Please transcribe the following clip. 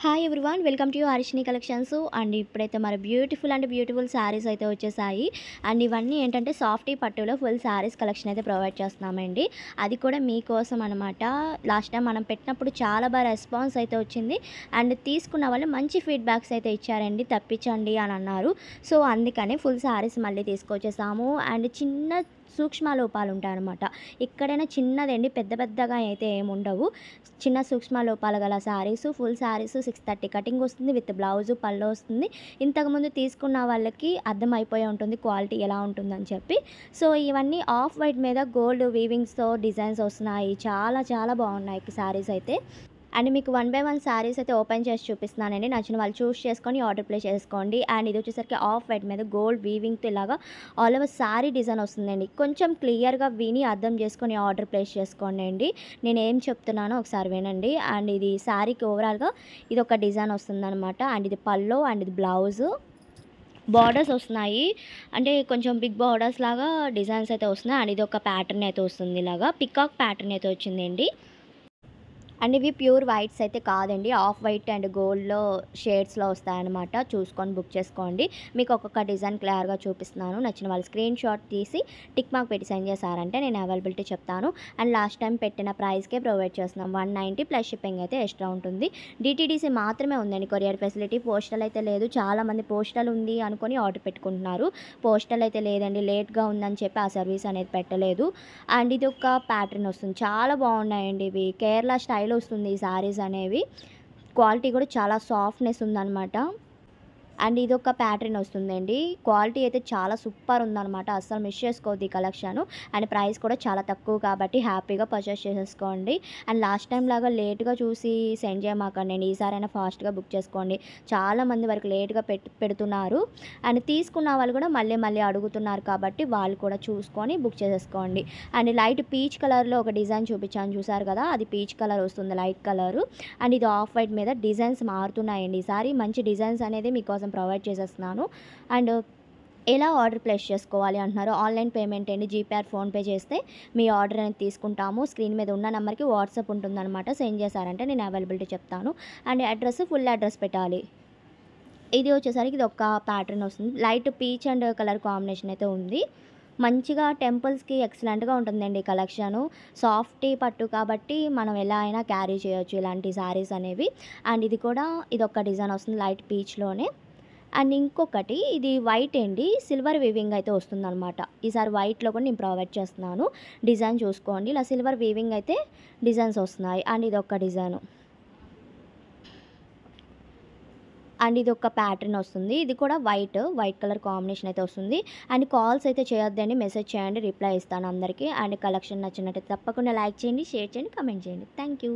Hi everyone, welcome to Harshini collections. And ఇప్పుడైతే మన beautiful saris అయితే వచ్చేసాయి. అండ్ ఇవన్నీ ఏంటంటే సాఫ్టీ పట్టులో ఫుల్ శారీస్ కలెక్షన్ అయితే ప్రొవైడ్ చేస్తున్నామండి. అది కూడా మీకోసం అనమాట. లాస్ట్ టైం మనం పెట్టినప్పుడు చాలా బాగా రెస్పాన్స్ అయితే వచ్చింది. అండ్ తీసుకున్న వాళ్ళు మంచి ఫీడ్బ్యాక్స్ అయితే ఇచ్చారండి, తప్పించండి అని అన్నారు. సో అందుకని ఫుల్ శారీస్ మళ్ళీ తీసుకొచ్చేసాము. అండ్ చిన్న సూక్ష్మ లోపాలు ఉంటాయన్నమాట. ఎక్కడైనా చిన్నదండి, పెద్దగా అయితే ఏముండవు. చిన్న సూక్ష్మ లోపాలు గల శారీస్, ఫుల్ శారీస్ 630 కటింగ్ వస్తుంది, విత్ బ్లౌజు పళ్ళు వస్తుంది. ఇంతకుముందు తీసుకున్న వాళ్ళకి అర్థమైపోయి ఉంటుంది క్వాలిటీ ఎలా ఉంటుందని చెప్పి. సో ఇవన్నీ ఆఫ్ వైట్ మీద గోల్డ్ వీవింగ్స్తో డిజైన్స్ వస్తున్నాయి. చాలా బాగున్నాయి శారీస్ అయితే. అండ్ మీకు 1 బై 1 శారీస్ అయితే ఓపెన్ చేసి చూపిస్తున్నానండి. నచ్చిన వాళ్ళు చూస్ చేసుకొని ఆర్డర్ ప్లేస్ చేసుకోండి. అండ్ ఇది వచ్చేసరికి ఆఫ్ వైట్ మీద గోల్డ్ వీవింగ్తో ఇలాగా ఆల్ ఓవర్ శారీ డిజైన్ వస్తుందండి. కొంచెం క్లియర్గా విని అర్థం చేసుకొని ఆర్డర్ ప్లేస్ చేసుకోండి అండి. నేను ఏం చెప్తున్నానో ఒకసారి వినండి. అండ్ ఇది శారీకి ఓవరాల్గా ఇది ఒక డిజైన్ వస్తుందన్నమాట. అండ్ ఇది పల్లో, అండ్ ఇది బ్లౌజు. బార్డర్స్ వస్తున్నాయి, అంటే కొంచెం బిగ్ బార్డర్స్ లాగా డిజైన్స్ అయితే వస్తున్నాయి. అండ్ ఇది ఒక ప్యాటర్న్ అయితే వస్తుంది, ఇలాగా పికాక్ ప్యాటర్న్ అయితే వచ్చిందండి. అండ్ ఇవి ప్యూర్ వైట్స్ అయితే కాదండి, ఆఫ్ వైట్ అండ్ గోల్డ్లో షేడ్స్లో వస్తాయన్నమాట. చూసుకొని బుక్ చేసుకోండి. మీకు ఒక్కొక్క డిజైన్ క్లియర్గా చూపిస్తున్నాను. నచ్చిన వాళ్ళు స్క్రీన్ షాట్ తీసి టిక్ మార్క్ పెట్టి సెండ్ చేశారంటే నేను అవైలబిలిటీ చెప్తాను. అండ్ లాస్ట్ టైం పెట్టిన ప్రైస్కే ప్రొవైడ్ చేస్తున్నాం. 190 ప్లస్ షిప్పింగ్ అయితే ఎక్స్ట్రా ఉంటుంది. డిటీడీసీ మాత్రమే ఉందండి, కొరియర్ ఫెసిలిటీ. పోస్టల్ అయితే లేదు. చాలామంది పోస్టల్ ఉంది అనుకొని ఆర్డర్ పెట్టుకుంటున్నారు. పోస్టల్ అయితే లేదండి, లేట్గా ఉందని చెప్పి ఆ సర్వీస్ అనేది పెట్టలేదు. అండ్ ఇది ఒక ప్యాటర్న్ వస్తుంది, చాలా బాగున్నాయండి. ఇవి కేరళ స్టైల్ వస్తుంది ఈ శారీస్ అనేవి. క్వాలిటీ కూడా చాలా సాఫ్ట్నెస్ ఉందన్నమాట. అండ్ ఇది ఒక ప్యాటర్న్ వస్తుందండి. క్వాలిటీ అయితే చాలా సూపర్ ఉందన్నమాట. అస్సలు మిస్ చేసుకోవద్దు ఈ కలెక్షన్. అండ్ ప్రైస్ కూడా చాలా తక్కువ కాబట్టి హ్యాపీగా పర్చేస్ చేసేసుకోండి. అండ్ లాస్ట్ టైం లాగా లేట్గా చూసి సెండ్ చేయమాకండి. ఈసారైనా ఫాస్ట్గా బుక్ చేసుకోండి. చాలామంది వరకు లేట్గా పెడుతున్నారు. అండ్ తీసుకున్న వాళ్ళు కూడా మళ్ళీ అడుగుతున్నారు కాబట్టి వాళ్ళు కూడా చూసుకొని బుక్ చేసేసుకోండి. అండ్ లైట్ పీచ్ కలర్లో ఒక డిజైన్ చూపించాను, చూసారు కదా, అది పీచ్ కలర్ వస్తుంది, లైట్ కలరు. అండ్ ఇది ఆఫ్ వైట్ మీద డిజైన్స్ మారుతున్నాయండి. ఈసారి మంచి డిజైన్స్ అనేది మీకోసం ప్రొవైడ్ చేసేస్తున్నాను. అండ్ ఎలా ఆర్డర్ ప్లేస్ చేసుకోవాలి అంటున్నారు. ఆన్లైన్ పేమెంట్ అండి, జీపే, ఫోన్పే చేస్తే మీ ఆర్డర్ అనేది తీసుకుంటాము. స్క్రీన్ మీద ఉన్న నెంబర్కి వాట్సాప్ ఉంటుందన్నమాట. సెండ్ చేశారంటే నేను అవైలబిలిటీ చెప్తాను. అండ్ అడ్రస్ ఫుల్ అడ్రస్ పెట్టాలి. ఇది వచ్చేసరికి ఇది ఒక ప్యాటర్న్ వస్తుంది, light peach and colour combination అయితే ఉంది. మంచిగా టెంపుల్స్కి ఎక్సలెంట్గా ఉంటుందండి ఈ కలెక్షను. సాఫ్టీ పట్టు కాబట్టి మనం ఎలా అయినా క్యారీ చేయొచ్చు ఇలాంటి శారీస్ అనేవి. అండ్ ఇది కూడా ఇది ఒక డిజైన్ వస్తుంది లైట్ పీచ్లోనే. అండ్ ఇంకొకటి ఇది వైట్ అండి, సిల్వర్ వీవింగ్ అయితే వస్తుందన్నమాట. ఈసారి వైట్లో కూడా నేను ప్రొవైడ్ చేస్తున్నాను. డిజైన్ చూసుకోండి, ఇలా సిల్వర్ వీవింగ్ అయితే డిజైన్స్ వస్తున్నాయి. అండ్ ఇది ఒక డిజైను. అండ్ ఇది ఒక ప్యాటర్న్ వస్తుంది, ఇది కూడా వైట్ కలర్ కాంబినేషన్ అయితే వస్తుంది. అండ్ కాల్స్ అయితే చేయొద్దండి, మెసేజ్ చేయండి, రిప్లై ఇస్తాను అందరికీ. అండ్ కలెక్షన్ నచ్చినట్టయితే తప్పకుండా లైక్ చేయండి, షేర్ చేయండి, కమెంట్ చేయండి. Thank you.